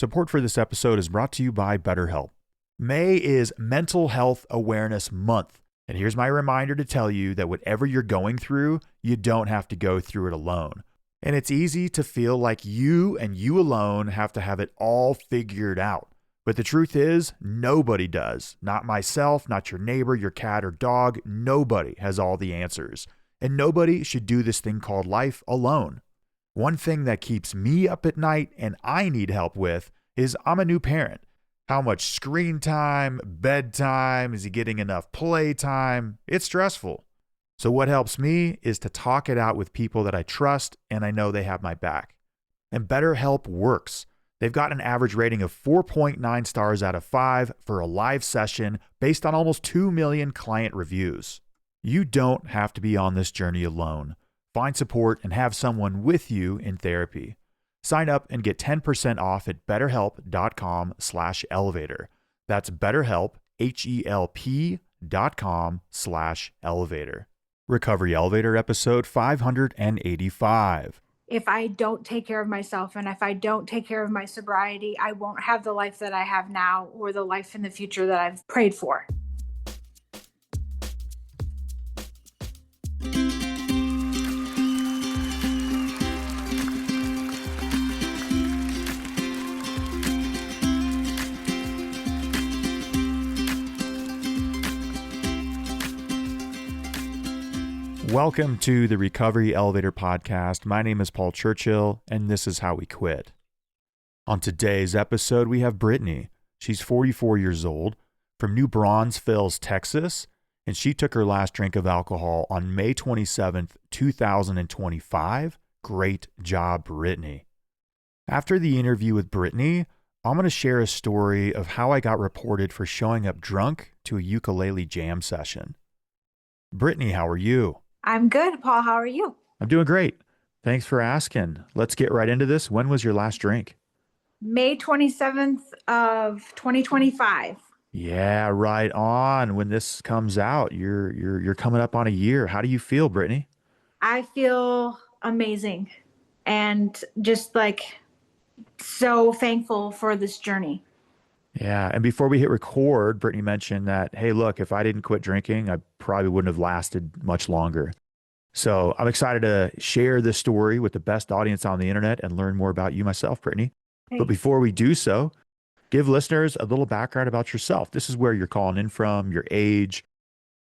Support for this episode is brought to you by BetterHelp. May is Mental Health Awareness Month, and here's my reminder to tell you that whatever you're going through, you don't have to go through it alone. And it's easy to feel like you and you alone have to have it all figured out. But the truth is, nobody does. Not myself, not your neighbor, your cat or dog. Nobody has all the answers. And nobody should do this thing called life alone. One thing that keeps me up at night and I need help with is I'm a new parent. How much screen time, bedtime, is he getting enough playtime? It's stressful. So what helps me is to talk it out with people that I trust and I know they have my back. And BetterHelp works. They've got an average rating of 4.9 stars out of 5 for a live session based on almost 2 million client reviews. You don't have to be on this journey alone. Find support and have someone with you in therapy. Sign up and get 10% off at betterhelp.com/elevator. That's BetterHelp, HELP.com/elevator. Recovery Elevator episode 585. If I don't take care of myself and if I don't take care of my sobriety, I won't have the life that I have now or the life in the future that I've prayed for. Welcome to the Recovery Elevator podcast. My name is Paul Churchill, and this is how we quit. On today's episode, we have Brittany. She's 44 years old from New Braunfels, Texas, and she took her last drink of alcohol on May 27th, 2025. Great job, Brittany. After the interview with Brittany, I'm going to share a story of how I got reported for showing up drunk to a ukulele jam session. Brittany, how are you? I'm good, Paul. How are you? I'm doing great. Thanks for asking. Let's get right into this. When was your last drink? May 27th of 2025. Yeah, right on. When this comes out, you're coming up on a year. How do you feel, Brittany? I feel amazing and just like so thankful for this journey. Yeah, and before we hit record, Brittany mentioned that, hey, look, if I didn't quit drinking, I probably wouldn't have lasted much longer. So I'm excited to share this story with the best audience on the internet and learn more about you myself, Brittany. Hey. But before we do so, give listeners a little background about yourself. This is where you're calling in from, your age.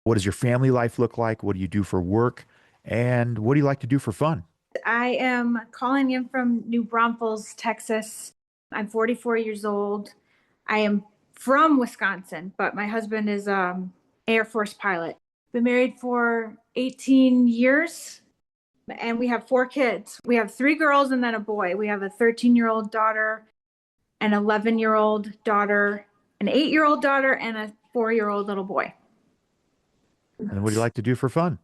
What does your family life look like? What do you do for work? And what do you like to do for fun? I am calling in from New Braunfels, Texas. I'm 44 years old. I am from Wisconsin, but my husband is Air Force pilot. Been married for 18 years, and we have 4 kids. We have 3 girls and then a boy. We have a 13-year-old daughter, an 11-year-old daughter, an 8-year-old daughter, and a 4-year-old little boy. And what do you like to do for fun?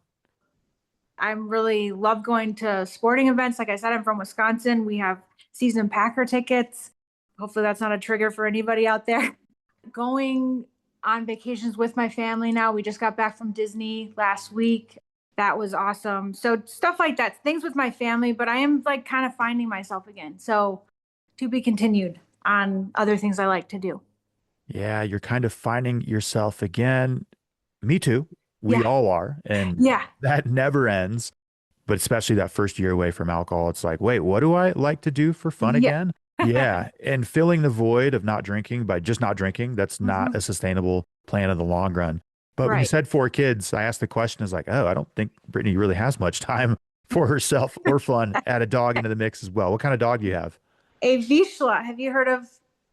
I really love going to sporting events. Like I said, I'm from Wisconsin. We have season Packer tickets. Hopefully that's not a trigger for anybody out there. Going on vacations with my family now. We just got back from Disney last week. That was awesome. So stuff like that, things with my family, but I am like kind of finding myself again. So to be continued on other things I like to do. Yeah, you're kind of finding yourself again. Me too. We all are. And that never ends. But especially that first year away from alcohol, it's like, wait, what do I like to do for fun again? Yeah. And filling the void of not drinking by just not drinking, that's not a sustainable plan in the long run. But when you said 4 kids, I asked the question, is like, oh, I don't think Brittany really has much time for herself or fun. Add a dog into the mix as well. What kind of dog do you have? A Vizsla. Have you heard of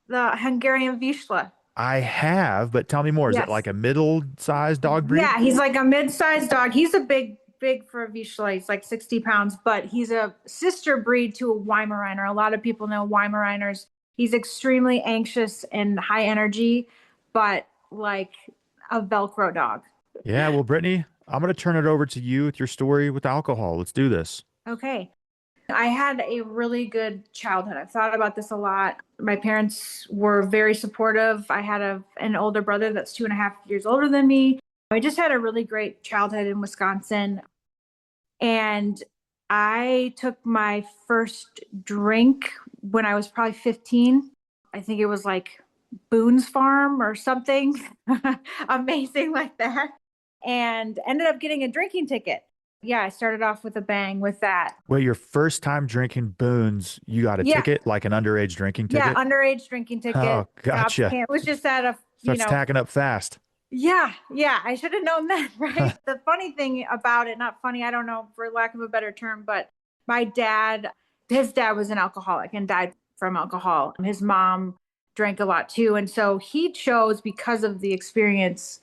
the Hungarian Vizsla? I have, but tell me more. Is it like a middle-sized dog breed? Yeah, he's like a mid-sized dog. He's a big for a Vizsla. He's like 60 pounds, but he's a sister breed to a Weimaraner. A lot of people know Weimaraners. He's extremely anxious and high energy, but like a Velcro dog. Yeah, well, Brittany, I'm going to turn it over to you with your story with alcohol. Let's do this. Okay. I had a really good childhood. I've thought about this a lot. My parents were very supportive. I had an older brother that's 2.5 years older than me. I just had a really great childhood in Wisconsin. And I took my first drink when I was probably 15. I think it was like Boone's Farm or something amazing like that. And ended up getting a drinking ticket. Yeah, I started off with a bang with that. Well, your first time drinking Boone's, you got a Yeah, ticket, like an underage drinking yeah, ticket? underage drinking Oh, ticket. gotcha. It was just at a, Starts tacking up fast. yeah, yeah, I should have known that, right? The funny thing about it, not funny, I don't know, for lack of a better term, but my dad, his dad was an alcoholic and died from alcohol. His mom drank a lot too. And so he chose, because of the experience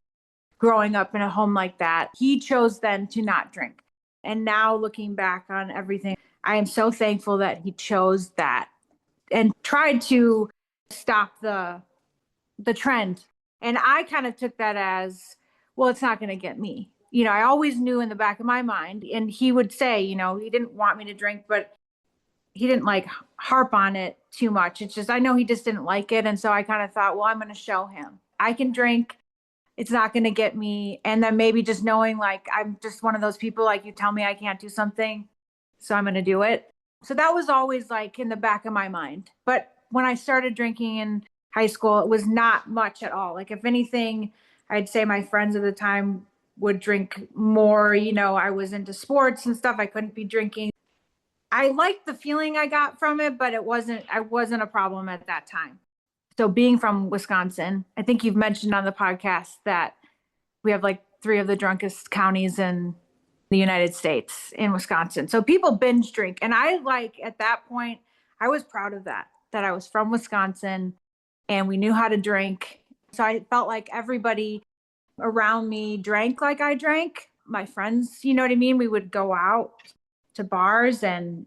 growing up in a home like that, he chose then to not drink. And now looking back on everything, I am so thankful that he chose that and tried to stop the trend. And I kind of took that as, well, it's not going to get me. I always knew in the back of my mind, and he would say, he didn't want me to drink, but he didn't like harp on it too much. It's just, I know he just didn't like it. And so I kind of thought, well, I'm going to show him I can drink. It's not going to get me. And then maybe just knowing like, I'm just one of those people, like you tell me I can't do something, so I'm going to do it. So that was always like in the back of my mind. But when I started drinking in high school, it was not much at all. Like, if anything, I'd say my friends at the time would drink more. I was into sports and stuff. I couldn't be drinking. I liked the feeling I got from it, but I wasn't a problem at that time. So being from Wisconsin, I think you've mentioned on the podcast that we have like three of the drunkest counties in the United States in Wisconsin. So people binge drink. And I like at that point, I was proud of that I was from Wisconsin and we knew how to drink. So I felt like everybody around me drank like I drank. My friends, you know what I mean? We would go out to bars and,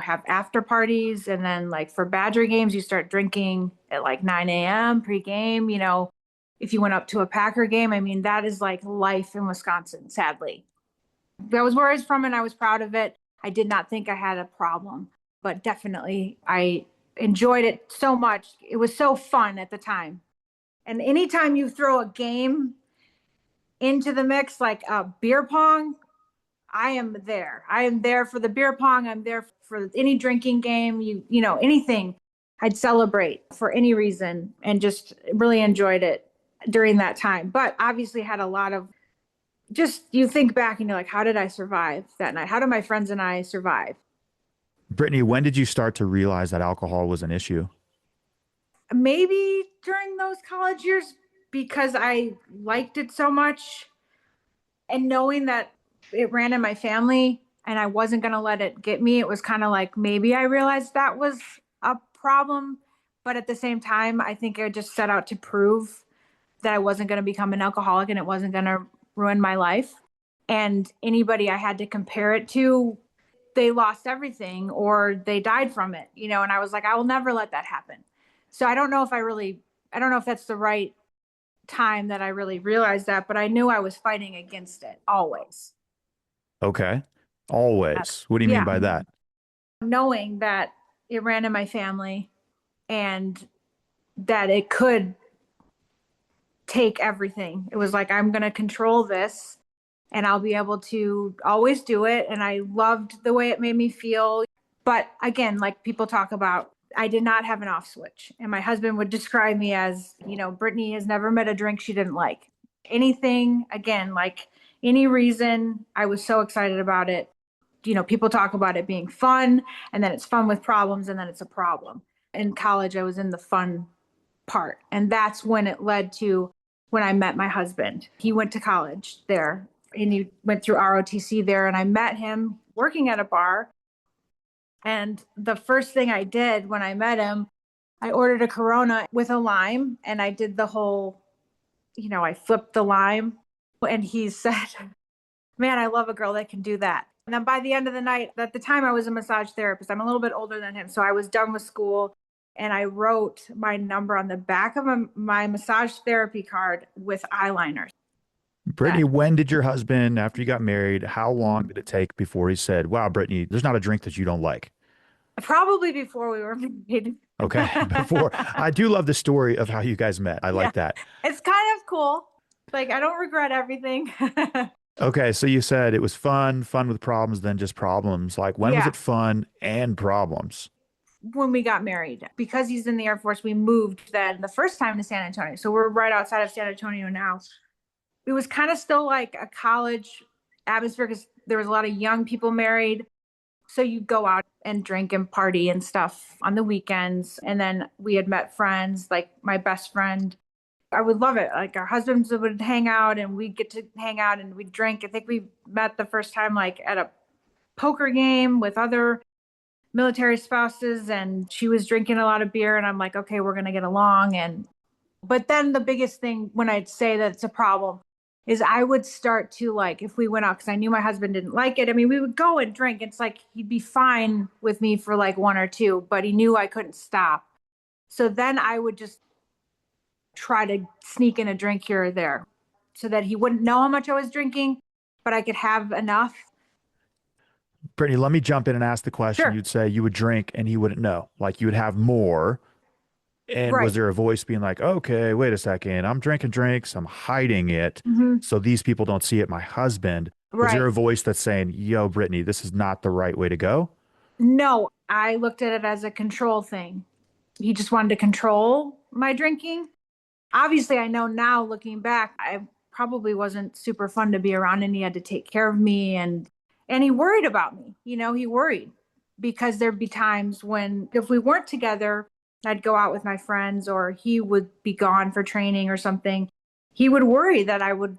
have after parties. And then like for Badger games, you start drinking at like 9 a.m. pregame. If you went up to a Packer game, I mean, that is like life in Wisconsin, sadly. That was where I was from and I was proud of it. I did not think I had a problem, but definitely I enjoyed it so much. It was so fun at the time. And anytime you throw a game into the mix, like a beer pong, I am there. I am there for the beer pong. I'm there for any drinking game, anything. I'd celebrate for any reason and just really enjoyed it during that time. But obviously had a lot of, just you think back and you're like, how did I survive that night? How did my friends and I survive? Brittany, when did you start to realize that alcohol was an issue? Maybe during those college years, because I liked it so much and knowing that it ran in my family and I wasn't going to let it get me. It was kind of like maybe I realized that was a problem. But at the same time, I think I just set out to prove that I wasn't going to become an alcoholic and it wasn't going to ruin my life. And anybody I had to compare it to, they lost everything or they died from it, and I was like, I will never let that happen. So I don't know if that's the right time that I really realized that, but I knew I was fighting against it always. Okay. Always. What do you mean Yeah. by that? Knowing that it ran in my family and that it could take everything. It was like, I'm going to control this and I'll be able to always do it. And I loved the way it made me feel. But again, like people talk about, I did not have an off switch. And my husband would describe me as, Brittany has never met a drink she didn't like. Anything, again, like any reason, I was so excited about it. People talk about it being fun, and then it's fun with problems, and then it's a problem. In college, I was in the fun part. And that's when it led to when I met my husband. He went to college there and he went through ROTC there. And I met him working at a bar. And the first thing I did when I met him, I ordered a Corona with a lime and I did the whole, I flipped the lime. And he said, man, I love a girl that can do that. And then by the end of the night, at the time I was a massage therapist. I'm a little bit older than him. So I was done with school and I wrote my number on the back of my massage therapy card with eyeliners. Brittany, That when did your husband, after you got married, how long did it take before he said, wow, Brittany, there's not a drink that you don't like? probably before we were married. Okay. Before, I do love the story of how you guys met. I Yeah, like that. it's kind of cool. Like I don't regret everything. Okay. So you said it was fun, fun with problems, then just problems. Like when was Yeah. it fun and problems? when we got married. Because he's in the Air Force, we moved then the first time to San Antonio. So we're right outside of San Antonio now. It was kind of still like a college atmosphere because there was a lot of young people married. So you go out and drink and party and stuff on the weekends. And then we had met friends, like my best friend. I would love it. Like our husbands would hang out and we'd get to hang out and we'd drink. I think we met the first time like at a poker game with other military spouses, and she was drinking a lot of beer and I'm like, okay, we're going to get along. And but then the biggest thing when I'd say that it's a problem is I would start to like, if we went out, because I knew my husband didn't like it. I mean, we would go and drink. It's like he'd be fine with me for like one or two, but he knew I couldn't stop. So then I would just try to sneak in a drink here or there so that he wouldn't know how much I was drinking, but I could have enough. Brittany, let me jump in and ask the question. Sure. You'd say you would drink and he wouldn't know. Like you would have more. And was Right. there a voice being like, okay, wait a second, I'm drinking drinks, I'm hiding it Hmm. so these people don't see it, my husband? Was there Right. a voice that's saying, yo, Brittany, this is not the right way to go? No, I looked at it as a control thing. He just wanted to control my drinking. Obviously, I know now looking back, I probably wasn't super fun to be around and he had to take care of me and he worried about me. He worried because there'd be times when if we weren't together, I'd go out with my friends or he would be gone for training or something. He would worry that I would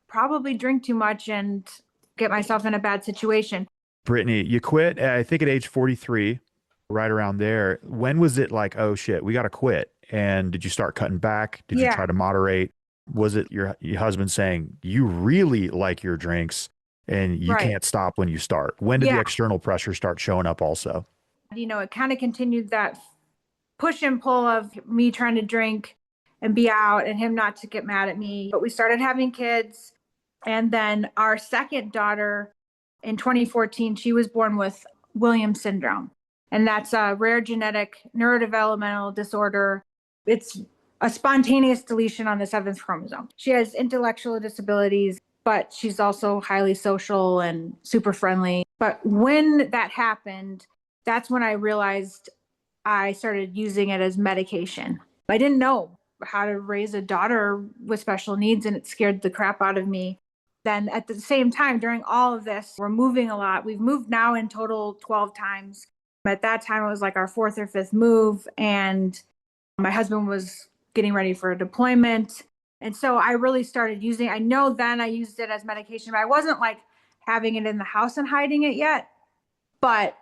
probably drink too much and get myself in a bad situation. Brittany, you quit, I think at age 43, right around there. When was it like, oh shit, we got to quit? And did you start cutting back? Did you try Yeah, to moderate? Was it your husband saying, you really like your drinks and you right. can't stop when you start? When did the Yeah. external pressure start showing up also? It kind of continued that push and pull of me trying to drink and be out and him not to get mad at me. But we started having kids. And then our second daughter in 2014, she was born with Williams syndrome. And that's a rare genetic neurodevelopmental disorder. It's a spontaneous deletion on the seventh chromosome. She has intellectual disabilities, but she's also highly social and super friendly. But when that happened, that's when I realized I started using it as medication. I didn't know how to raise a daughter with special needs, and it scared the crap out of me. Then at the same time, during all of this, we're moving a lot. We've moved now in total 12 times. At that time, it was like our fourth or fifth move, and my husband was getting ready for a deployment. And so I really started using, I know then I used it as medication, but I wasn't like having it in the house and hiding it yet. But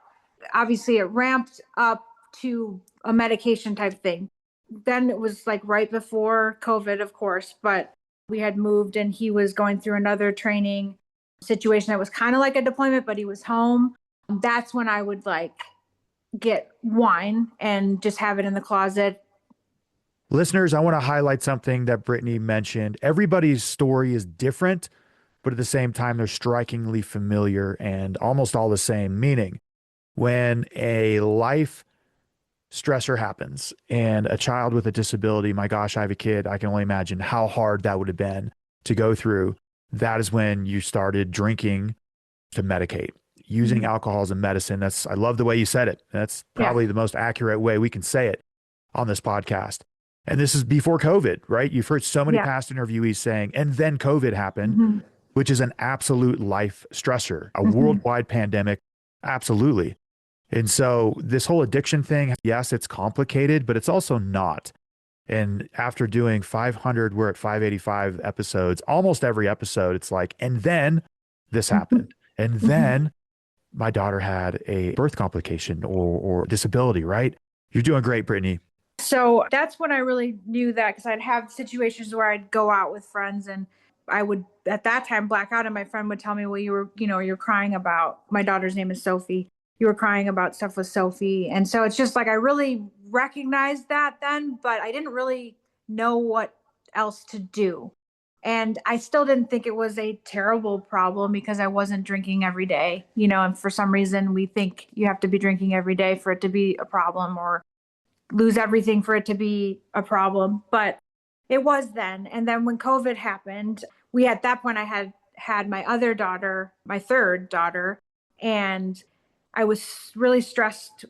obviously it ramped up to a medication type thing. Then it was like right before COVID, of course, but we had moved and he was going through another training situation that was kind of like a deployment, but he was home. That's when I would like get wine and just have it in the closet. Listeners, I want to highlight something that Brittany mentioned. Everybody's story is different, but at the same time, they're strikingly familiar and almost all the same. Meaning, when a life stressor happens and a child with a disability, my gosh, I have a kid, I can only imagine how hard that would have been to go through. That is when you started drinking to medicate, using Mhm. alcohol as a medicine. I love the way you said it. That's Yeah. probably the most accurate way we can say it on this podcast. And this is before COVID, right? You've heard so many Yeah. past interviewees saying, and then COVID happened, Hmm. which is an absolute life stressor, a Hmm. worldwide pandemic. Absolutely. And so this whole addiction thing, yes, it's complicated, but it's also not. And after doing 500, we're at 585 episodes, almost every episode, it's like, and then this happened. And Hmm. then my daughter had a birth complication or disability, right? You're doing great, Brittany. So that's when I really knew that because I'd have situations where I'd go out with friends and I would at that time black out and my friend would tell me, well, you're crying about my daughter's name is Sophie. You were crying about stuff with Sophie. And so it's just like I really recognized that then, but I didn't really know what else to do. And I still didn't think it was a terrible problem because I wasn't drinking every day, and for some reason we think you have to be drinking every day for it to be a problem or lose everything for it to be a problem. But it was then. And then when COVID happened, at that point, I had my other daughter, my third daughter, and I was really stressed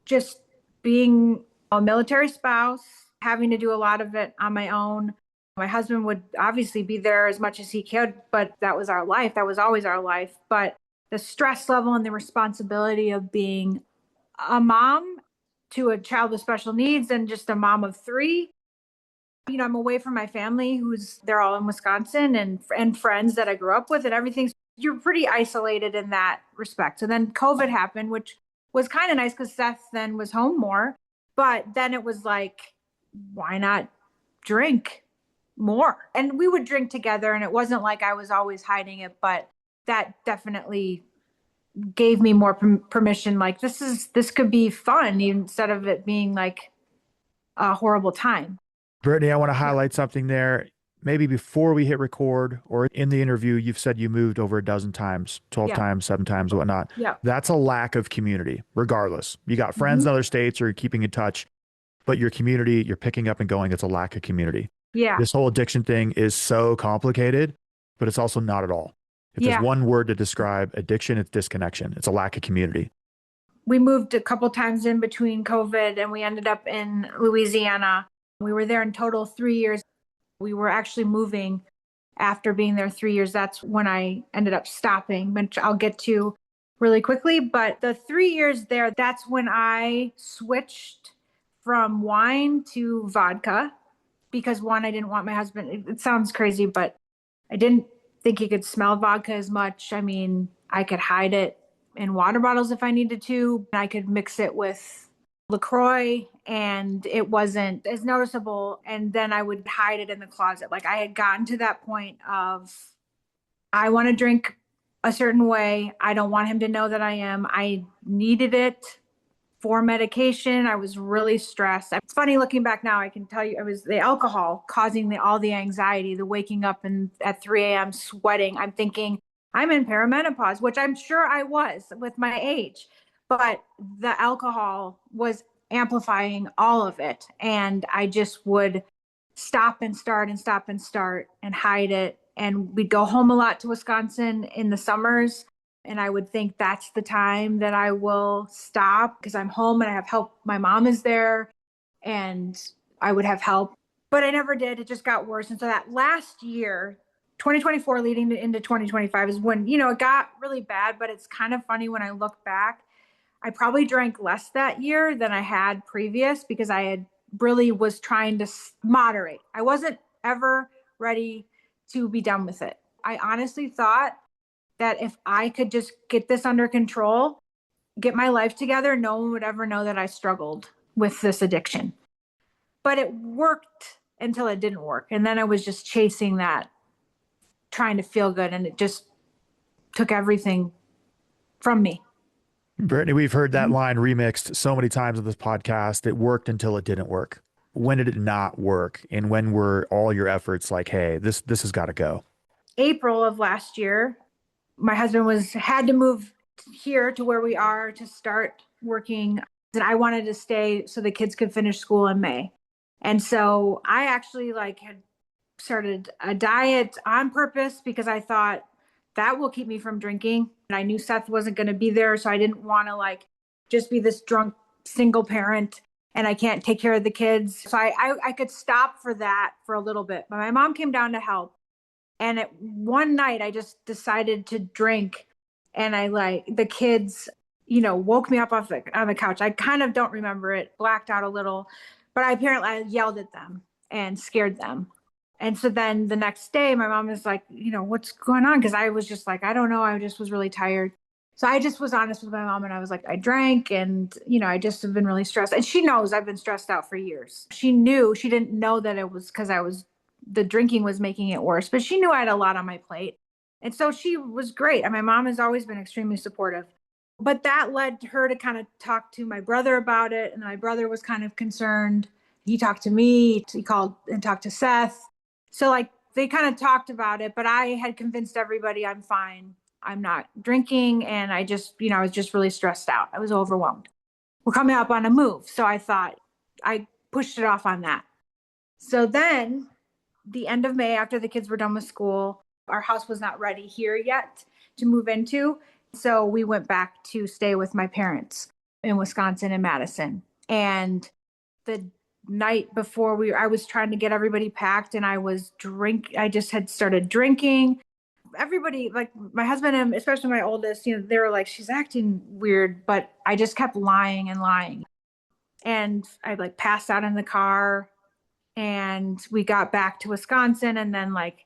just being a military spouse, having to do a lot of it on my own. My husband would obviously be there as much as he could, but that was our life. That was always our life. But the stress level and the responsibility of being a mom to a child with special needs and just a mom of three. I'm away from my family they're all in Wisconsin and friends that I grew up with and everything. You're pretty isolated in that respect. So then COVID happened, which was kind of nice because Seth then was home more. But then it was like, why not drink more? And we would drink together, and it wasn't like I was always hiding it, but that definitely gave me more permission. Like this could be fun instead of it being like a horrible time. Brittany, I want to highlight something there. Maybe before we hit record or in the interview, you've said you moved over a dozen times, 12 Yeah. times, 7 times, whatnot. Yeah. That's a lack of community, regardless. You got friends Mm-hmm. in other states or you're keeping in touch, but your community, you're picking up and going, it's a lack of community. Yeah. This whole addiction thing is so complicated, but it's also not at all. If there's Yeah. one word to describe addiction, it's disconnection. It's a lack of community. We moved a couple times in between COVID and we ended up in Louisiana. We were there in total 3 years. We were actually moving after being there 3 years. That's when I ended up stopping, which I'll get to really quickly. But the 3 years there, that's when I switched from wine to vodka because one, I didn't want my husband. It sounds crazy, but I didn't think he could smell vodka as much. I mean, I could hide it in water bottles if I needed to. I could mix it with LaCroix and it wasn't as noticeable. And then I would hide it in the closet. Like I had gotten to that point of, I want to drink a certain way. I don't want him to know that I am. I needed it for medication. I was really stressed. It's funny looking back now, I can tell you it was the alcohol causing all the anxiety, the waking up and at 3 a.m. sweating. I'm thinking I'm in perimenopause, which I'm sure I was with my age, but the alcohol was amplifying all of it. And I just would stop and start and stop and start and hide it. And we'd go home a lot to Wisconsin in the summers. And I would think that's the time that I will stop because I'm home and I have help. My mom is there and I would have help, but I never did. It just got worse. And so that last year, 2024 leading into 2025 is when, it got really bad, but it's kind of funny when I look back. I probably drank less that year than I had previous because I had really was trying to moderate. I wasn't ever ready to be done with it. I honestly thought that if I could just get this under control, get my life together, no one would ever know that I struggled with this addiction. But it worked until it didn't work. And then I was just chasing that, trying to feel good. And it just took everything from me. Brittany, we've heard that line remixed so many times on this podcast. It worked until it didn't work. When did it not work? And when were all your efforts like, hey, this has got to go? April of last year, my husband had to move here to where we are to start working. And I wanted to stay so the kids could finish school in May. And so I actually had started a diet on purpose because I thought that will keep me from drinking. And I knew Seth wasn't going to be there. So I didn't want to just be this drunk single parent and I can't take care of the kids. So I could stop for that for a little bit. But my mom came down to help. And one night I just decided to drink and the kids, woke me up on the couch. I kind of don't remember it, blacked out a little, but I yelled at them and scared them. And so then the next day my mom was like, what's going on? Cause I was just like, I don't know. I just was really tired. So I just was honest with my mom and I was like, I drank and, I just have been really stressed. And she knows I've been stressed out for years. She didn't know that it was because the drinking was making it worse, but she knew I had a lot on my plate. And so she was great. And my mom has always been extremely supportive. But that led her to kind of talk to my brother about it. And my brother was kind of concerned. He talked to me, he called and talked to Seth. So they kind of talked about it, but I had convinced everybody I'm fine. I'm not drinking. And I just, I was just really stressed out. I was overwhelmed. We're coming up on a move. So I thought I pushed it off on that. So then the end of May, after the kids were done with school, our house was not ready here yet to move into. So we went back to stay with my parents. in Wisconsin in Madison. And the night before I was trying to get everybody packed and I just had started drinking. Everybody, like my husband and especially my oldest, they were like, she's acting weird, but I just kept lying and lying. And I like passed out in the car and we got back to Wisconsin and then like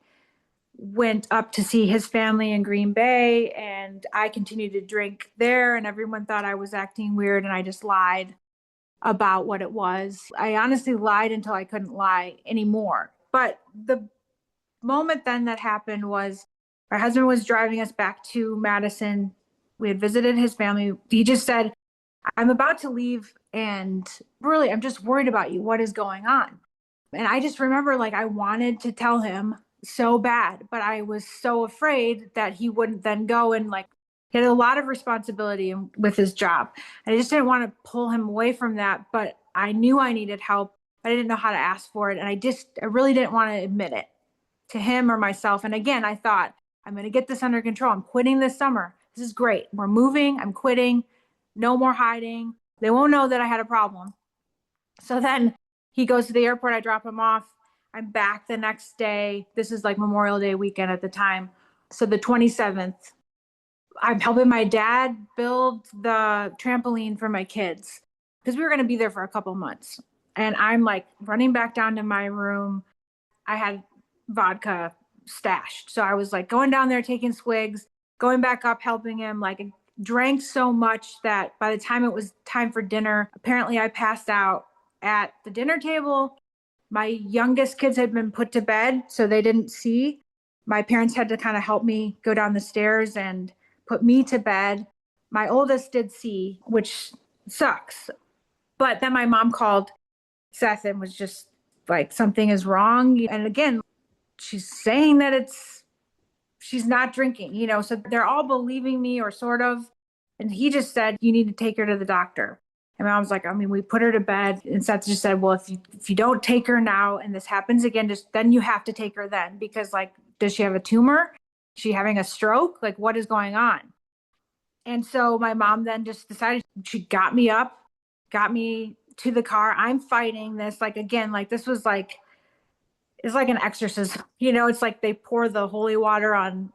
went up to see his family in Green Bay and I continued to drink there and everyone thought I was acting weird and I just lied about what it was. I honestly lied until I couldn't lie anymore. But the moment then that happened was my husband was driving us back to Madison. We had visited his family. He just said, I'm about to leave and really, I'm just worried about you. What is going on? And I just remember like I wanted to tell him so bad, but I was so afraid that he wouldn't then go and like he had a lot of responsibility with his job. I just didn't want to pull him away from that, but I knew I needed help. I didn't know how to ask for it. And I really didn't want to admit it to him or myself. And again, I thought, I'm going to get this under control. I'm quitting this summer. This is great. We're moving. I'm quitting. No more hiding. They won't know that I had a problem. So then he goes to the airport. I drop him off. I'm back the next day. This is like Memorial Day weekend at the time. So the 27th, I'm helping my dad build the trampoline for my kids because we were going to be there for a couple months. And I'm like running back down to my room. I had vodka stashed. So I was like going down there, taking swigs, going back up, helping him. Like I drank so much that by the time it was time for dinner, apparently I passed out at the dinner table. My youngest kids had been put to bed, so they didn't see. My parents had to kind of help me go down the stairs and put me to bed. My oldest did see, which sucks. But then my mom called Seth and was just like, something is wrong. And again, she's saying that she's not drinking, so they're all believing me or sort of. And he just said, you need to take her to the doctor. And my mom's like, I mean, we put her to bed. And Seth just said, well, if you don't take her now and this happens again, then you have to take her then. Because like, does she have a tumor? Is she having a stroke? Like, what is going on? And so my mom then just decided, she got me up, got me to the car. I'm fighting this. Like, again, like this was like, it's like an exorcism, it's like they pour the holy water on,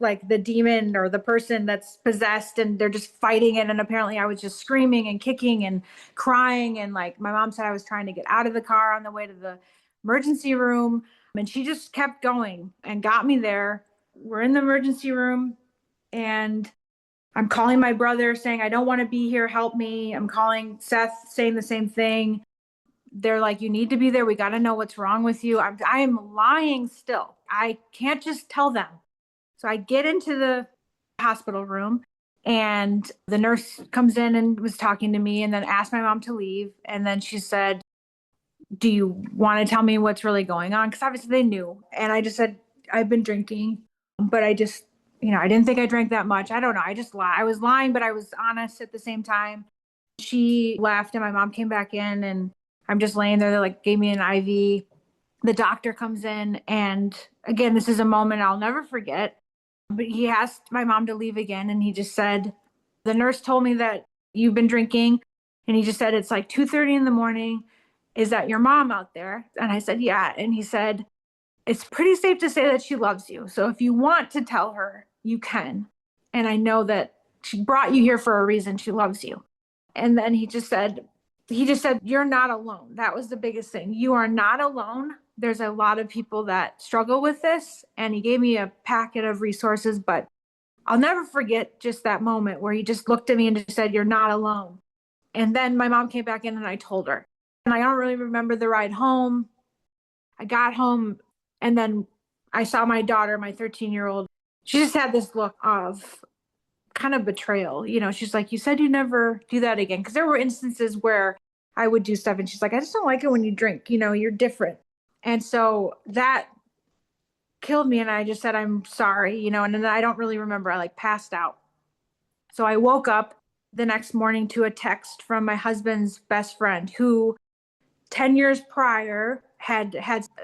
like the demon or the person that's possessed and they're just fighting it. And apparently I was just screaming and kicking and crying. And like my mom said, I was trying to get out of the car on the way to the emergency room. And she just kept going and got me there. We're in the emergency room and I'm calling my brother saying, I don't want to be here. Help me. I'm calling Seth saying the same thing. They're like, you need to be there. We got to know what's wrong with you. I am lying still. I can't just tell them. So I get into the hospital room and the nurse comes in and was talking to me and then asked my mom to leave. And then she said, do you want to tell me what's really going on? Because obviously they knew. And I just said, I've been drinking, but I just, I didn't think I drank that much. I don't know. I just lied. I was lying, but I was honest at the same time. She left and my mom came back in and I'm just laying there. They like gave me an IV. The doctor comes in and again, this is a moment I'll never forget. But he asked my mom to leave again. And he just said, the nurse told me that you've been drinking. And he just said, it's like 2:30 in the morning. Is that your mom out there? And I said, yeah. And he said, it's pretty safe to say that she loves you. So if you want to tell her, you can. And I know that she brought you here for a reason. She loves you. And then he just said, you're not alone. That was the biggest thing. You are not alone. There's a lot of people that struggle with this. And he gave me a packet of resources, but I'll never forget just that moment where he just looked at me and just said, you're not alone. And then my mom came back in and I told her. And I don't really remember the ride home. I got home and then I saw my daughter, my 13-year-old. She just had this look of kind of betrayal. She's like, you said you never do that again. Because there were instances where I would do stuff and she's like, I just don't like it when you drink, you're different. And so that killed me. And I just said, I'm sorry, and then I don't really remember. I like passed out. So I woke up the next morning to a text from my husband's best friend who 10 years prior had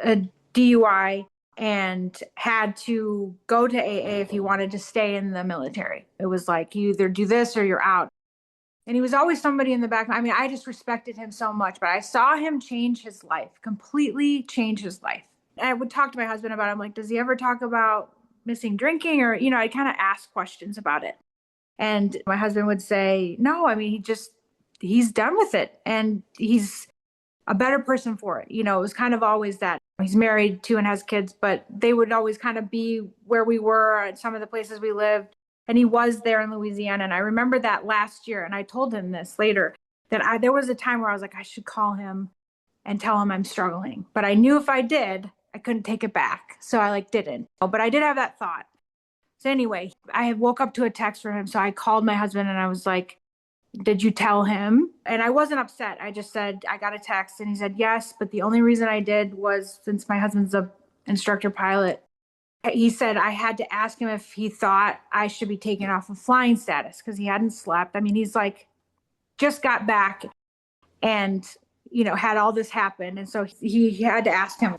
a DUI and had to go to AA if he wanted to stay in the military. It was like, you either do this or you're out. And he was always somebody in the back. I mean, I just respected him so much, but I saw him change his life, completely change his life. And I would talk to my husband about it. I'm like, does he ever talk about missing drinking? Or, I kind of ask questions about it. And my husband would say, no, I mean, he's done with it. And he's a better person for it. It was kind of always that. He's married too and has kids, but they would always kind of be where we were at some of the places we lived. And he was there in Louisiana. And I remember that last year. And I told him this later, that there was a time where I was like, I should call him and tell him I'm struggling. But I knew if I did, I couldn't take it back. So I didn't. But I did have that thought. So anyway, I had woke up to a text from him. So I called my husband and I was like, did you tell him? And I wasn't upset. I just said, I got a text. And he said, yes. But the only reason I did was since my husband's a instructor pilot. He said I had to ask him if he thought I should be taken off of flying status because he hadn't slept. I mean, he's just got back and, had all this happen. And so he had to ask him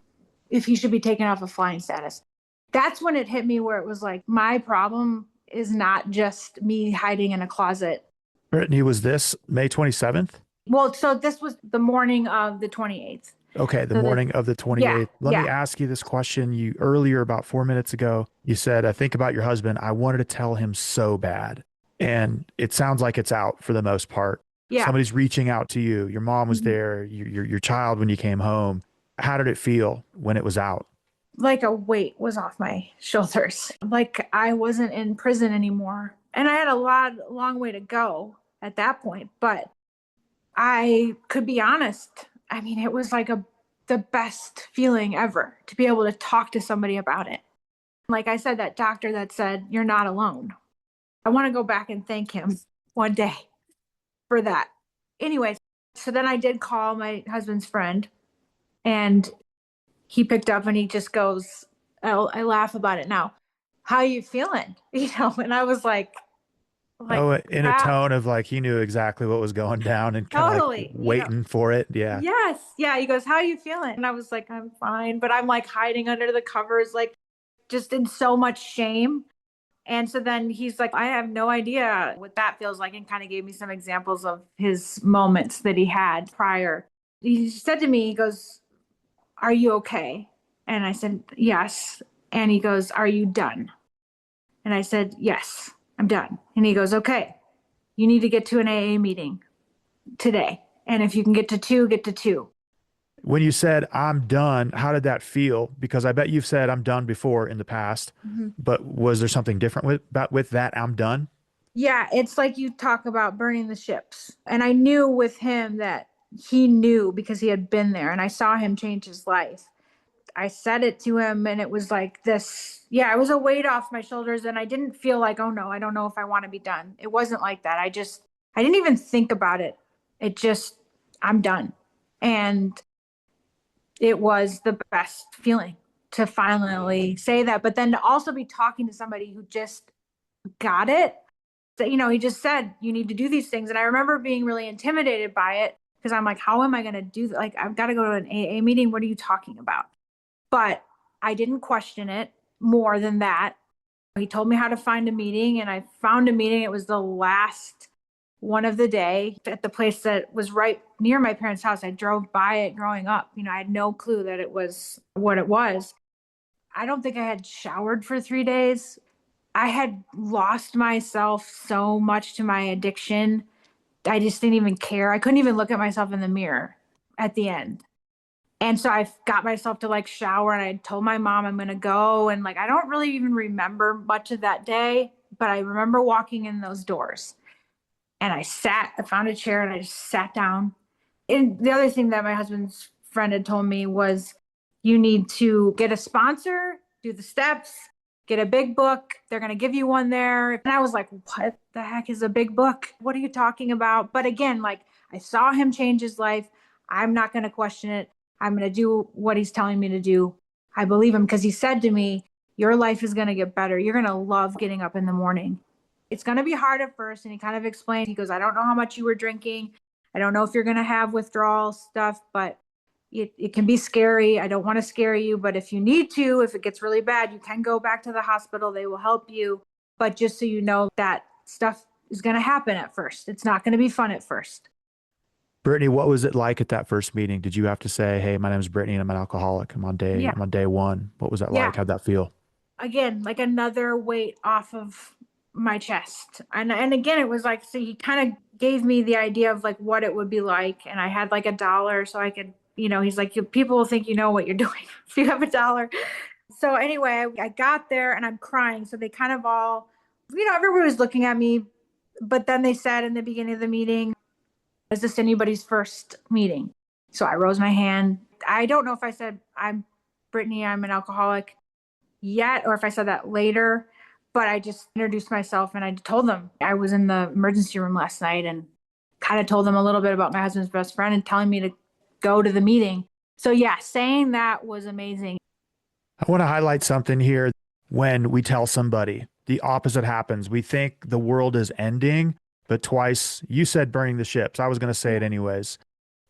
if he should be taken off of flying status. That's when it hit me where it was like, my problem is not just me hiding in a closet. Brittany, was this May 27th? Well, so this was the morning of the 28th. Okay, the morning of the 28th. Let me ask you this question. You earlier, about 4 minutes ago, you said, I think about your husband. I wanted to tell him so bad. And it sounds like it's out for the most part. Yeah. Somebody's reaching out to you. Your mom was there, your child when you came home. How did it feel when it was out? Like a weight was off my shoulders. Like I wasn't in prison anymore. And I had a long way to go at that point. But I could be honest. I mean, it was like the best feeling ever to be able to talk to somebody about it. Like I said, that doctor that said, you're not alone. I want to go back and thank him one day for that. Anyways, so then I did call my husband's friend and he picked up and he just goes, I laugh about it now. How are you feeling? And I was like in a tone of he knew exactly what was going down and kind of totally waiting for it. Yeah. Yes. Yeah. He goes, how are you feeling? And I was like, I'm fine. But I'm hiding under the covers, just in so much shame. And so then he's like, I have no idea what that feels like, and kind of gave me some examples of his moments that he had prior. He said to me, he goes, are you okay? And I said, yes. And he goes, are you done? And I said, yes, I'm done. And he goes, okay, you need to get to an AA meeting today. And if you can get to two, get to two. When you said, I'm done, how did that feel? Because I bet you've said I'm done before in the past, but was there something different with that I'm done? Yeah, it's like you talk about burning the ships. And I knew with him that he knew because he had been there and I saw him change his life. I said it to him and it was like this, it was a weight off my shoulders. And I didn't feel like, oh no, I don't know if I want to be done. It wasn't like that. I didn't even think about it. I'm done. And it was the best feeling to finally say that, but then to also be talking to somebody who just got it. That, he just said, you need to do these things. And I remember being really intimidated by it because I'm like, how am I going to do that? I've got to go to an AA meeting. What are you talking about? But I didn't question it more than that. He told me how to find a meeting and I found a meeting. It was the last one of the day at the place that was right near my parents' house. I drove by it growing up. I had no clue that it was what it was. I don't think I had showered for 3 days. I had lost myself so much to my addiction. I just didn't even care. I couldn't even look at myself in the mirror at the end. And so I got myself to shower and I told my mom I'm going to go. And I don't really even remember much of that day, but I remember walking in those doors and I found a chair and I just sat down. And the other thing that my husband's friend had told me was you need to get a sponsor, do the steps, get a big book. They're going to give you one there. And I was like, what the heck is a big book? What are you talking about? But again, I saw him change his life. I'm not going to question it. I'm going to do what he's telling me to do. I believe him because he said to me, your life is going to get better. You're going to love getting up in the morning. It's going to be hard at first. And he kind of explained, he goes, I don't know how much you were drinking. I don't know if you're going to have withdrawal stuff, but it can be scary. I don't want to scare you, but if you need to, if it gets really bad, you can go back to the hospital. They will help you. But just so you know, that stuff is going to happen at first. It's not going to be fun at first. Brittany, what was it like at that first meeting? Did you have to say, "Hey, my name is Brittany and I'm an alcoholic. Yeah. I'm on day one." What was that like? Yeah. How'd that feel? Again, like another weight off of my chest. And again, it was like, so he kind of gave me the idea of like what it would be like. And I had like $1 so I could, he's like, people will think you know what you're doing if you have $1. So anyway, I got there and I'm crying. So they kind of all, everybody was looking at me. But then they said in the beginning of the meeting, is this anybody's first meeting? So I rose my hand. I don't know if I said, I'm Brittany, I'm an alcoholic yet, or if I said that later, but I just introduced myself and I told them I was in the emergency room last night and kind of told them a little bit about my husband's best friend and telling me to go to the meeting. So yeah, saying that was amazing. I want to highlight something here. When we tell somebody, the opposite happens. We think the world is ending, but twice you said burning the ships. I was going to say it anyways.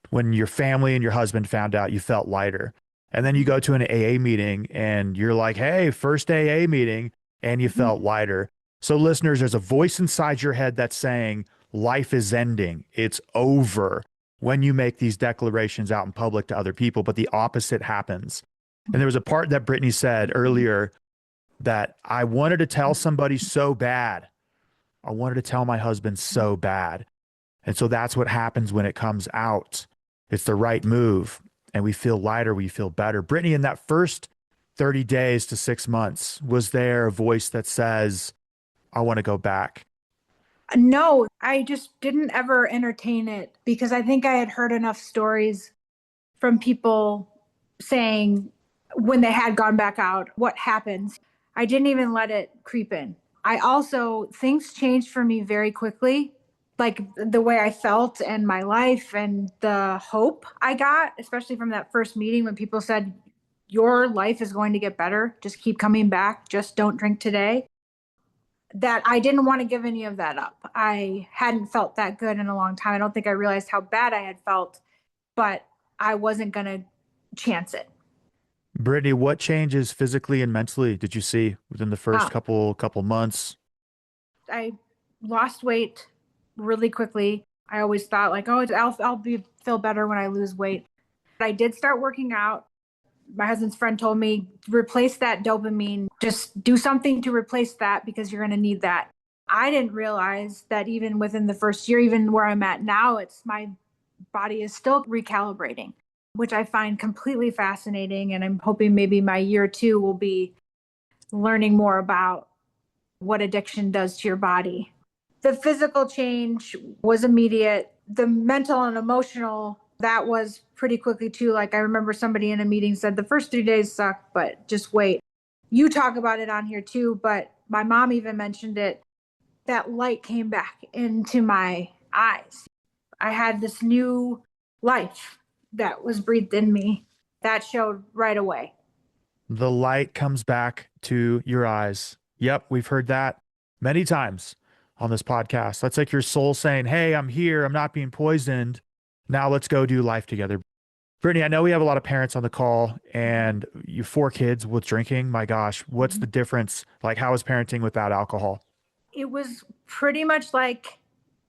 When your family and your husband found out, you felt lighter. And then you go to an AA meeting and you're like, "Hey, first AA meeting," and you felt lighter. So listeners, there's a voice inside your head that's saying life is ending. It's over when you make these declarations out in public to other people, but the opposite happens. And there was a part that Brittany said earlier that I wanted to tell somebody so bad. I wanted to tell my husband so bad. And so that's what happens when it comes out. It's the right move. And we feel lighter, we feel better. Brittany, in that first 30 days to 6 months, was there a voice that says, "I want to go back"? No, I just didn't ever entertain it because I think I had heard enough stories from people saying when they had gone back out, what happens. I didn't even let it creep in. I also, things changed for me very quickly, like the way I felt and my life and the hope I got, especially from that first meeting when people said, your life is going to get better. Just keep coming back. Just don't drink today. That I didn't want to give any of that up. I hadn't felt that good in a long time. I don't think I realized how bad I had felt, but I wasn't going to chance it. Brittany, what changes physically and mentally did you see within the first Uh, couple months? I lost weight really quickly. I always thought like, oh, feel better when I lose weight. I did start working out. My husband's friend told me, replace that dopamine. Just do something to replace that because you're going to need that. I didn't realize that even within the first year, even where I'm at now, it's my body is still recalibrating, which I find completely fascinating. And I'm hoping maybe my year two will be learning more about what addiction does to your body. The physical change was immediate. The mental and emotional, that was pretty quickly too. Like I remember somebody in a meeting said the first 3 days sucked, but just wait. You talk about it on here too, but my mom even mentioned it. That light came back into my eyes. I had this new life that was breathed in me that showed right away. The light comes back to your eyes. Yep, we've heard that many times on this podcast. That's like your soul saying, "Hey, I'm here. I'm not being poisoned. Now let's go do life together." Brittany, I know we have a lot of parents on the call and you 4 kids with drinking. My gosh, what's the difference? Like, how is parenting without alcohol? It was pretty much like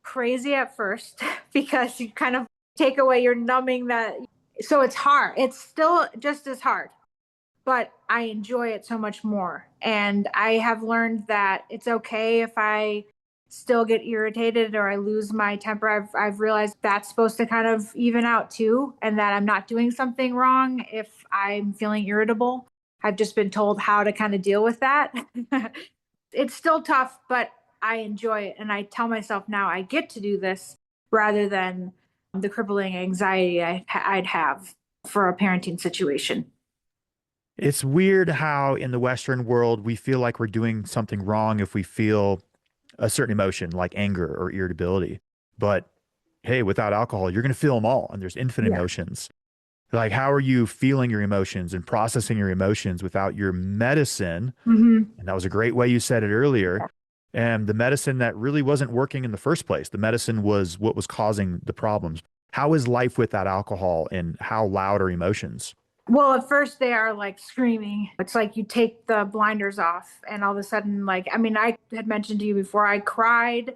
crazy at first because you kind of take away your numbing that. So it's hard. It's still just as hard, but I enjoy it so much more. And I have learned that it's okay if I still get irritated or I lose my temper. I've realized that's supposed to kind of even out too, and that I'm not doing something wrong if I'm feeling irritable. I've just been told how to kind of deal with that. It's still tough, but I enjoy it. And I tell myself now I get to do this rather than the crippling anxiety I'd have for a parenting situation. It's weird how in the Western world we feel like we're doing something wrong if we feel a certain emotion like anger or irritability. But hey, without alcohol, you're going to feel them all, and there's infinite Yeah. emotions. Like, how are you feeling your emotions and processing your emotions without your medicine? Mm-hmm. And that was a great way you said it earlier. And the medicine that really wasn't working in the first place, the medicine was what was causing the problems. How is life without alcohol, and how loud are emotions? Well, at first they are like screaming. It's like you take the blinders off, and all of a sudden, like, I mean, I had mentioned to you before, I cried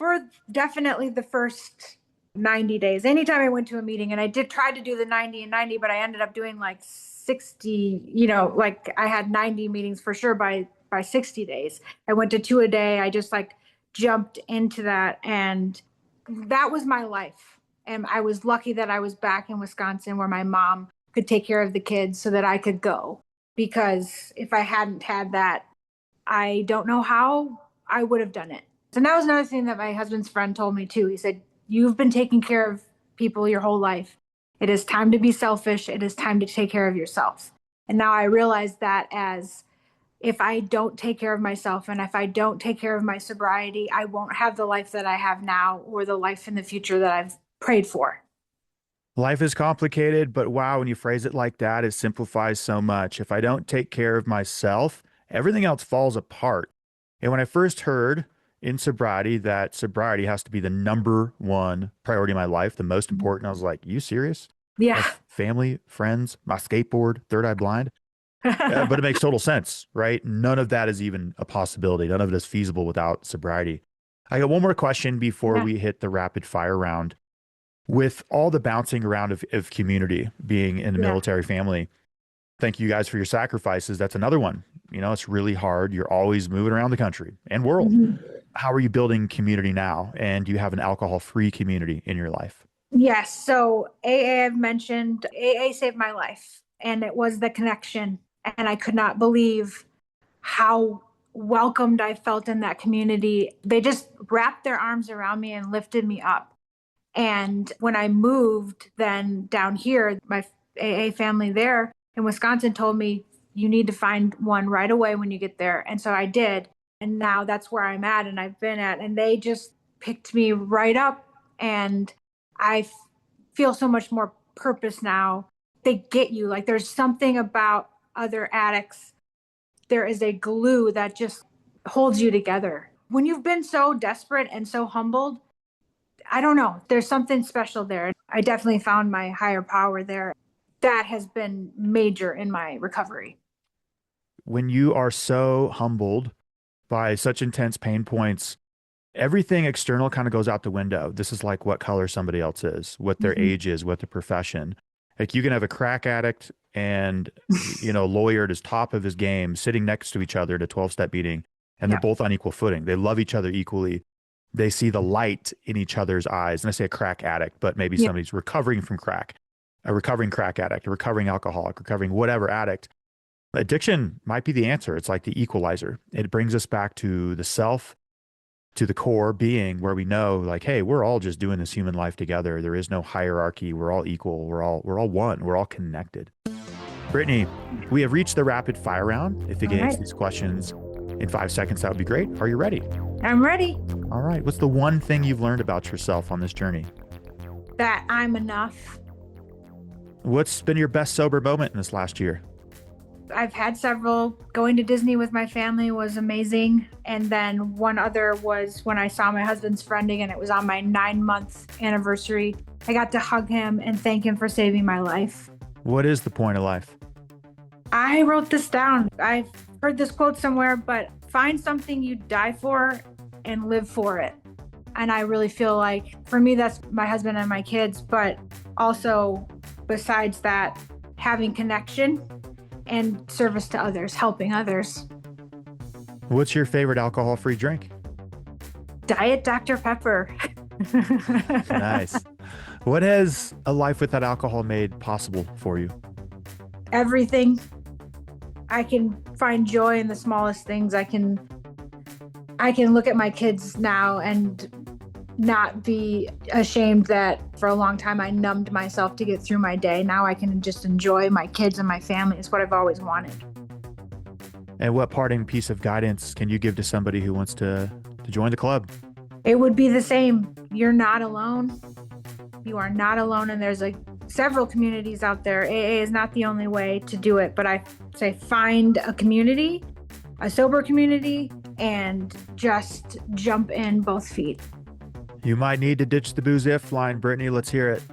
For definitely the first 90 days. Anytime I went to a meeting, and I did try to do the 90 and 90, but I ended up doing like 60, like I had 90 meetings for sure by 60 days. I went to 2 a day. I just like jumped into that, and that was my life. And I was lucky that I was back in Wisconsin where my mom could take care of the kids so that I could go. Because if I hadn't had that, I don't know how I would have done it. And that was another thing that my husband's friend told me too. He said, "You've been taking care of people your whole life. It is time to be selfish. It is time to take care of yourself." And now I realize that as if I don't take care of myself and if I don't take care of my sobriety, I won't have the life that I have now or the life in the future that I've prayed for. Life is complicated, but wow, when you phrase it like that, it simplifies so much. If I don't take care of myself, everything else falls apart. And when I first heard in sobriety that sobriety has to be the number one priority in my life, the most important, I was like, you serious? Yeah. My family, friends, my skateboard, third eye blind. But it makes total sense, right? None of that is even a possibility. None of it is feasible without sobriety. I got one more question before we hit the rapid fire round. With all the bouncing around of community, being in the military family, thank you guys for your sacrifices. That's another one. It's really hard. You're always moving around the country and world. How are you building community now? And do you have an alcohol-free community in your life? Yes. So AA, I've mentioned, AA saved my life, and it was the connection. And I could not believe how welcomed I felt in that community. They just wrapped their arms around me and lifted me up. And when I moved then down here, my AA family there in Wisconsin told me, you need to find one right away when you get there. And so I did. And now that's where I'm at and I've been at. And they just picked me right up. And I feel so much more purpose now. They get you. Like there's something about other addicts. There is a glue that just holds you together. When you've been so desperate and so humbled, I don't know, there's something special there. I definitely found my higher power there. That has been major in my recovery. When you are so humbled by such intense pain points, everything external kind of goes out the window. This is like what color somebody else is, what their age is, what their profession. Like you can have a crack addict and, lawyer at his top of his game sitting next to each other at a 12-step meeting, and they're both on equal footing. They love each other equally. They see the light in each other's eyes. And I say a crack addict, but maybe somebody's recovering from crack, a recovering crack addict, a recovering alcoholic, recovering whatever addict. Addiction might be the answer. It's like the equalizer. It brings us back to the self, to the core being where we know like, hey, we're all just doing this human life together. There is no hierarchy. We're all equal. We're all one. We're all connected. Brittany, we have reached the rapid fire round. If you can answer these questions in 5 seconds, that would be great. Are you ready? I'm ready. All right. What's the one thing you've learned about yourself on this journey? That I'm enough. What's been your best sober moment in this last year? I've had several. Going to Disney with my family was amazing. And then one other was when I saw my husband's friend again. It was on my 9-month anniversary. I got to hug him and thank him for saving my life. What is the point of life? I wrote this down. I've heard this quote somewhere, but find something you die for and live for it. And I really feel like for me, that's my husband and my kids, but also besides that, having connection and service to others, helping others. What's your favorite alcohol-free drink? Diet Dr. Pepper. Nice. What has a life without alcohol made possible for you? Everything. I can find joy in the smallest things. I can look at my kids now and not be ashamed that for a long time I numbed myself to get through my day. Now I can just enjoy my kids and my family. It's what I've always wanted. And what parting piece of guidance can you give to somebody who wants to join the club? It would be the same. You're not alone. You are not alone. And there's several communities out there. AA is not the only way to do it, but I say find a community, a sober community, and just jump in both feet. You might need to ditch the booze if line, Brittany. Let's hear it.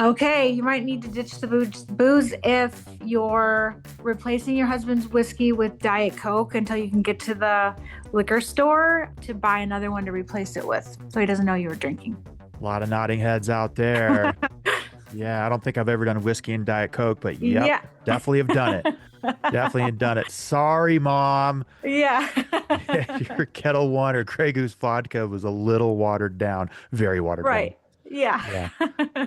Okay, you might need to ditch the booze if you're replacing your husband's whiskey with Diet Coke until you can get to the liquor store to buy another one to replace it with, so he doesn't know you were drinking. A lot of nodding heads out there. Yeah, I don't think I've ever done whiskey and Diet Coke, but yep, Yeah. definitely have done it. Definitely have done it. Sorry, Mom. Yeah. Your Kettle One or Grey Goose vodka was a little watered down, very watered down. Right. Yeah.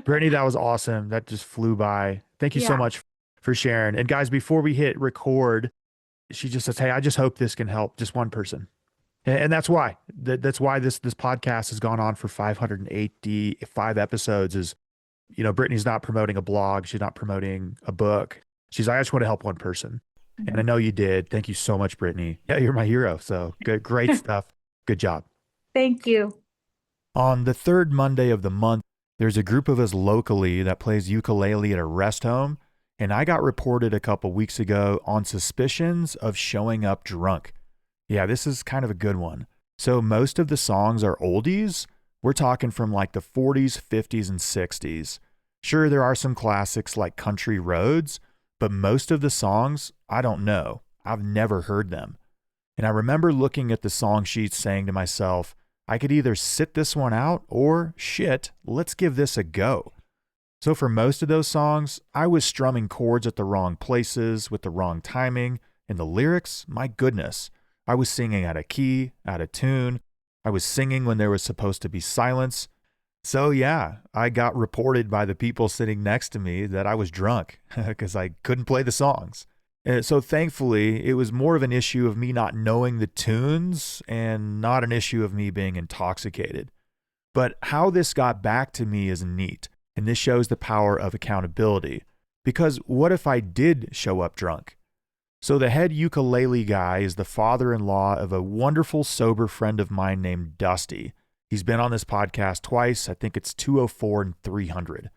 Brittany, that was awesome. That just flew by. Thank you so Yeah. much for sharing. And guys, before we hit record, she just says, "Hey, I just hope this can help just one person." And that's why. That's why this podcast has gone on for 585 episodes. Is, Brittany's not promoting a blog. She's not promoting a book. She's like, I just want to help one person. Mm-hmm. And I know you did. Thank you so much, Brittany. Yeah, you're my hero. So good, great stuff. Good job. Thank you. On the third Monday of the month, there's a group of us locally that plays ukulele at a rest home. And I got reported a couple weeks ago on suspicions of showing up drunk. Yeah, this is kind of a good one. So most of the songs are oldies. We're talking from like the 40s, 50s, and 60s. Sure, there are some classics like Country Roads, but most of the songs, I don't know. I've never heard them. And I remember looking at the song sheets saying to myself, I could either sit this one out or, shit, let's give this a go. So for most of those songs, I was strumming chords at the wrong places with the wrong timing, and the lyrics, my goodness, I was singing out of key, out of tune. I was singing when there was supposed to be silence. So yeah, I got reported by the people sitting next to me that I was drunk because I couldn't play the songs. So thankfully, it was more of an issue of me not knowing the tunes and not an issue of me being intoxicated. But how this got back to me is neat, and this shows the power of accountability. Because what if I did show up drunk? So the head ukulele guy is the father-in-law of a wonderful sober friend of mine named Dusty. He's been on this podcast twice. I think it's 204 and 300.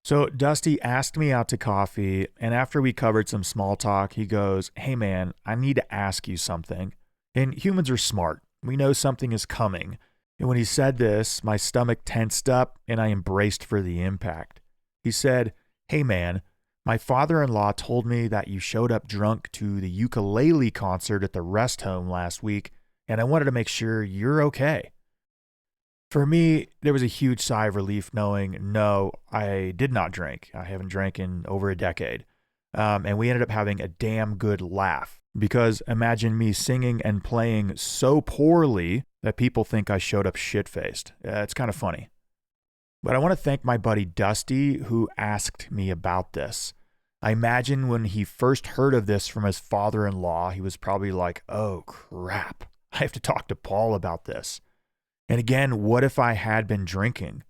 So Dusty asked me out to coffee, and after we covered some small talk, he goes, "Hey man, I need to ask you something." And humans are smart. We know something is coming. And when he said this, my stomach tensed up and I embraced for the impact. He said, "Hey man, my father-in-law told me that you showed up drunk to the ukulele concert at the rest home last week, and I wanted to make sure you're okay." For me, there was a huge sigh of relief knowing, no, I did not drink. I haven't drank in over a decade. And we ended up having a damn good laugh because imagine me singing and playing so poorly that people think I showed up shit-faced. It's kind of funny. But I want to thank my buddy Dusty who asked me about this. I imagine when he first heard of this from his father-in-law, he was probably like, oh crap, I have to talk to Paul about this. And again, what if I had been drinking?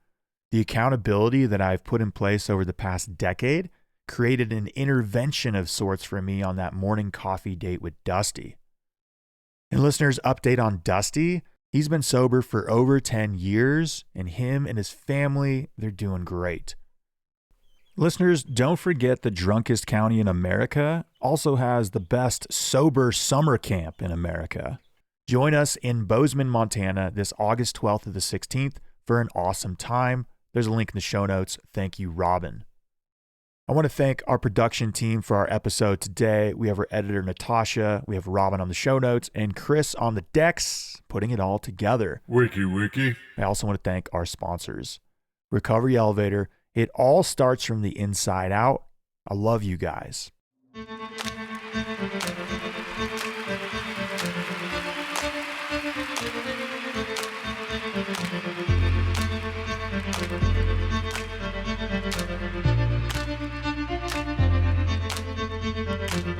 The accountability that I've put in place over the past decade created an intervention of sorts for me on that morning coffee date with Dusty. And listeners, update on Dusty. He's been sober for over 10 years, and him and his family, they're doing great. Listeners, don't forget the drunkest county in America also has the best sober summer camp in America. Join us in Bozeman, Montana this August 12th to the 16th for an awesome time. There's a link in the show notes. Thank you, Robin. I want to thank our production team for our episode today. We have our editor, Natasha. We have Robin on the show notes and Chris on the decks, putting it all together. Wiki. I also want to thank our sponsors. Recovery Elevator. It all starts from the inside out. I love you guys.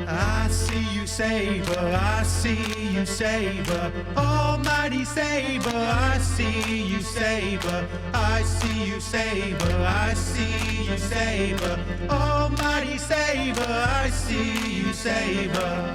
I see you, Saber, I see you, Saber, almighty Saber, I see you, Saber, I see you, Saber, I see you, Saber, almighty Saber, I see you, Saber.